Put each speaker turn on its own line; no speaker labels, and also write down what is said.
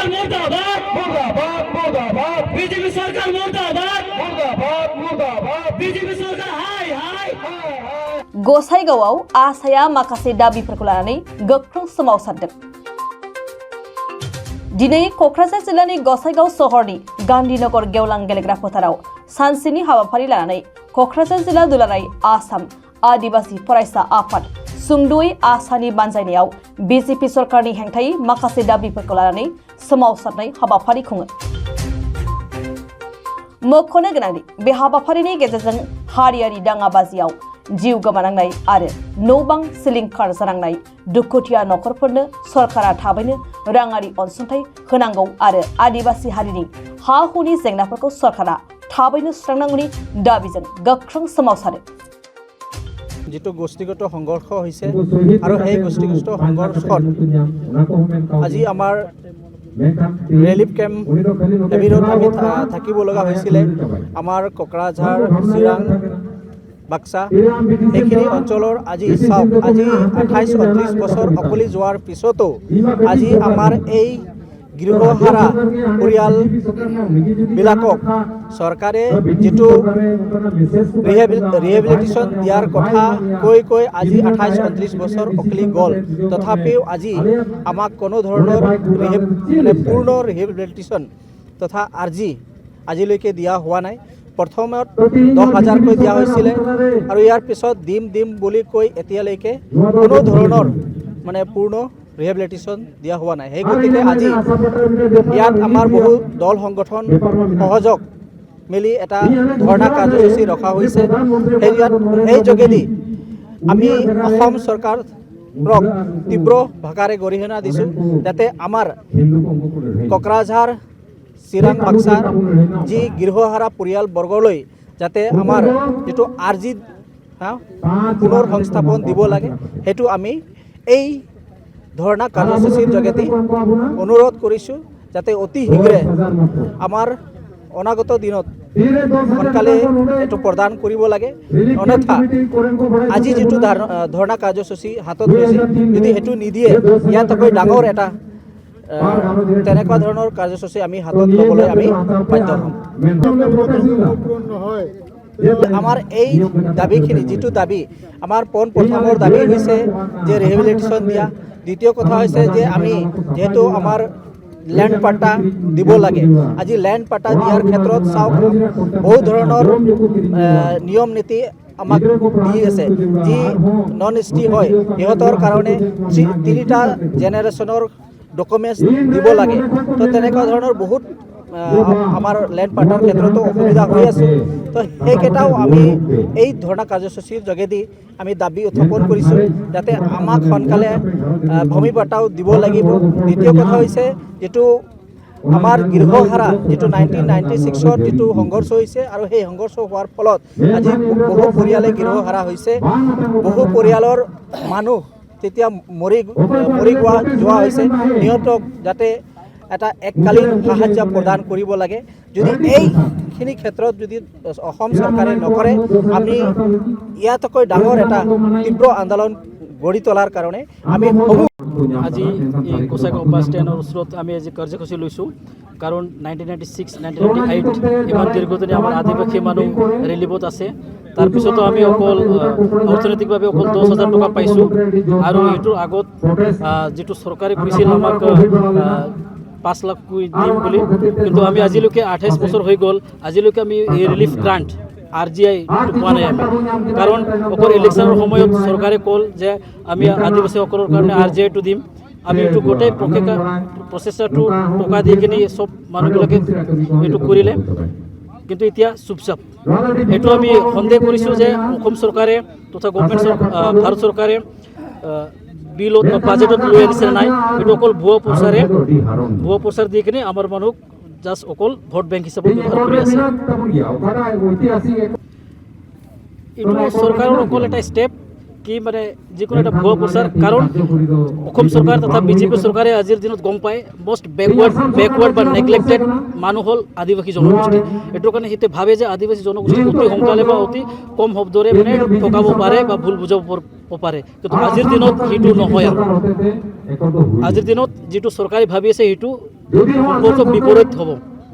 सरकार मुर्दाबाद मुर्दाबाद मुर्दाबाद बीजेपी सरकार मुर्दाबाद मुर्दाबाद मुर्दाबाद बीजेपी सरकार हाय हाय
गसाइगावआव आसाया माखासे दाबिफोरखौ लानानै गोख्रों सोमावसारदों। दिनै क'क्राझार जिल्लानि गसाइगाव सहरनि गान्धीनगर गेवलां गेलेग्रा फोथाराव सानसेनि हाबाफारि लानानै क'क्राझार जिल्ला दुलाराय आसाम आदिबासी फरायसा आफाद सुंद'यै आसानि बानजायनायाव बिजेपि सरकारनि हेंथायै माखासे दाबिफोरखौ लानानै सोमावसारनाय हाबाफारि खुङो। मख'नो गोनांदि बे हाबाफारिनि गेजेरजों हारियारि दाङाबाजियाव जिउ गोमानांनाय आरो न' बां सिलिंखार जानांनाय दुखुथिया नखरफोरनो सरकारा थाबैनो राङारि अनसुंथाइ होनांगौ आरो आदिबासी हारिनि हा हुनि जेंनाफोरखौ सरकारा थाबैनो सुस्रांनांगौनि दाबिजों गोख्रों सोमावसारो।
जितु गोष्ठीगत संघर्ष হৈছে আৰু এই গোষ্ঠীগত সংঘৰ্ষত আজি আমাৰ ৰিলিফ কেম্প এবিৰত আমি থাকিব লগা হৈছিলে। আমাৰ কোকৰাঝাৰ চিৰাং বাক্সা এইখিনি অঞ্চলৰ আজি চাওক আজি 28-29 বছৰ অকলি যোৱাৰ পিছতো আজি আমাৰ এই গৃহহাৰা পৰিয়ালবিলাকক চৰকাৰে যিটো ৰিহেবিলিটেশ্যন দিয়াৰ কথা কৈ আজি 28-29 বছৰ অকলি গ'ল, তথাপিও আজি আমাক কোনো ধৰণৰ পূৰ্ণ ৰিহেবিলিটেশ্যন তথা আৰ্জি আজিলৈকে দিয়া হোৱা নাই। প্ৰথমত 10,000কৈ দিয়া হৈছিলে আৰু ইয়াৰ পিছত দিম বুলি কৈ এতিয়ালৈকে কোনো ধৰণৰ পূৰ্ণ ৰিহেবিলিটেশ্যন দিয়া হোৱা নাই। সেই গতিকে আজি ইয়াত আমাৰ বহু দল সংগঠন সহযোগ মিলি এটা ধৰ্ণা কাৰ্যসূচী ৰখা হৈছে। সেই যোগেদি আমি অসম চৰকাৰক তীব্ৰ ভাষাৰে গৰিহণা দিছোঁ যাতে আমাৰ কোকৰাঝাৰ চিৰাং বাক্সাৰ যি গৃহহাৰা পৰিয়ালবৰ্গলৈ যাতে আমাৰ যিটো আৰ্জি পুনৰ সংস্থাপন দিব লাগে সেইটো আমি এই ধৰ্ণা কাৰ্যসূচীৰ যোগেদি অনুৰোধ কৰিছোঁ যাতে অতি শীঘ্ৰে আমাৰ অনাগত দিনত সোনকালে এইটো প্ৰদান কৰিব লাগে। অন্যথা আজি যিটো ধৰ্ণা কাৰ্যসূচী হাতত লৈছে যদি সেইটো নিদিয়ে ইয়াতকৈ ডাঙৰ এটা তেনেকুৱা ধৰণৰ কাৰ্যসূচী আমি হাতত ল'বলৈ আমি বাধ্য হ'ম। আমাৰ এই দাবীখিনি যিটো দাবী আমাৰ প্ৰথমৰ দাবী হৈছে যে ৰিহেবিলিটেশ্যন দিয়া। দ্বিতীয় কথা হৈছে যে আমি যেহেতু আমাৰ ল্যান্ড পাট্টা দিব লাগে, আজি ল্যান্ড পাট্টা দিয়াৰ ক্ষেত্ৰত চাওক বহু ধৰণৰ নিয়ম নীতি আমাক দি আছে। যি নন এছ টি হয় সিহঁতৰ কাৰণে 3টা জেনেৰেশ্যনৰ ডকুমেণ্টছ দিব লাগে। তো তেনেকুৱা ধৰণৰ বহুত আমাৰ ল্যান্ড পাট্টাৰ ক্ষেত্ৰতো অসুবিধা হৈ আছে। তো সেইকেইটাও আমি এই ধৰ্ণা কাৰ্যসূচীৰ যোগেদি আমি দাবী উত্থাপন কৰিছোঁ যাতে আমাক সোনকালে ভূমি পাট্টাও দিব লাগিব। দ্বিতীয় কথা হৈছে যিটো আমাৰ গৃহহাৰা যিটো 1996ৰ যিটো সংঘৰ্ষ হৈছে আৰু সেই সংঘৰ্ষ হোৱাৰ ফলত আজি বহু পৰিয়ালে গৃহহাৰা হৈছে। বহু পৰিয়ালৰ মানুহ তেতিয়া মৰি যোৱা হৈছে। সিহঁতক যাতে এটা এককালীন সাহায্য প্ৰদান কৰিব লাগে। যদি এইখিনি ক্ষেত্ৰত যদি অসম চৰকাৰে নকৰে আমি ইয়াতকৈ ডাঙৰ এটা তীব্ৰ আন্দোলন গঢ়ি তোলাৰ কাৰণে আমি
আজি এই গোসাইগাঁও বাছ ষ্টেণ্ডৰ ওচৰত আমি আজি কাৰ্যসূচী লৈছোঁ। কাৰণ 1996-1998 ইমান দীৰ্ঘদিনীয়া আমাৰ আদিবাসী মানুহ ৰিলিফত আছে। তাৰপিছতো আমি অকল অৰ্থনৈতিকভাৱে অকল 10,000 টকা পাইছোঁ আৰু এইটোৰ আগত যিটো চৰকাৰে কৈছিল আমাক 5 লাখ দিম বুলি, কিন্তু আমি আজিলৈকে 28 বছৰ হৈ গ'ল আজিলৈকে আমি এই ৰিলিফ গ্ৰাণ্ট RGI পোৱা নাই আমি। কাৰণ অকল ইলেকশ্যনৰ সময়ত চৰকাৰে ক'ল যে আমি আদিবাসীসকলৰ কাৰণে RGIটো দিম। আমি এইটো গোটেই প্ৰচেষ্টাটো টকা দি কিনি চব মানুহবিলাকে এইটো কৰিলে, কিন্তু এতিয়া চুপচাপ। এইটো আমি সন্দেহ কৰিছোঁ যে অসম চৰকাৰে তথা ভাৰত চৰকাৰে বিলত বাজেটত লৈ আনিছে নাই। এইটো অকল ভুৱা প্ৰচাৰ দি কিনে আমাৰ মানুহক জাষ্ট অকল ভোট বেংক হিচাপে ব্যৱহাৰ কৰি আছে। এইটো চৰকাৰৰ অকল এটা ষ্টেপ কি যিকোনো এটা ভুৱা প্ৰচাৰ। কাৰণ অসম চৰকাৰ তথা বিজেপি চৰকাৰে আজিৰ দিনত গম পায় মষ্ট বেকৱাৰ্ড বা নেগলেক্টেড মানুহ হ'ল আদিবাসী জনগোষ্ঠী। এইটোৰ কাৰণে সিহঁতে ভাবে যে আদিবাসী জনগোষ্ঠী অতি সোনকালে বা অতি কম শব্দৰে ঠকাব পাৰে বা ভুল বুজাব পাৰে, কিন্তু আজিৰ দিনত সেইটো নহয়। আজিৰ দিনত যিটো চৰকাৰে ভাবি আছে সেইটো সম্পূৰ্ণ বিপৰীত হ'ব